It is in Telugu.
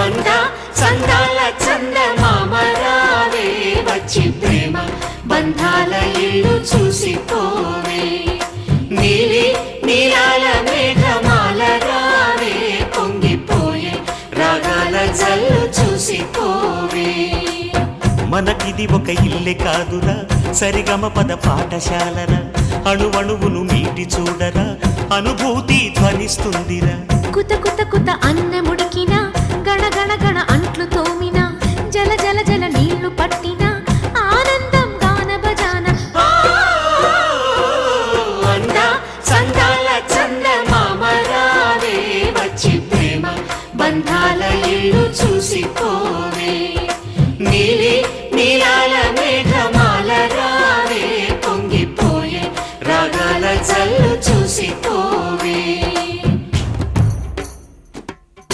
అంద చందాల చందమామరావే వచ్చి ప్రేమ బంధాల ఇల్లు చూసిపోవే నీలి నీలాల మేఘమాల రావే పొంగిపోయే రాగాల జల్లు చూసిపోవే మనకిది ఒక ఇల్లే కాదురా సరిగమ పద పాఠశాలరా అణువణువును మీటి చూడరా అనుభూతి ధ్వనిస్తుందిరా కుత కుత కుత అన్నము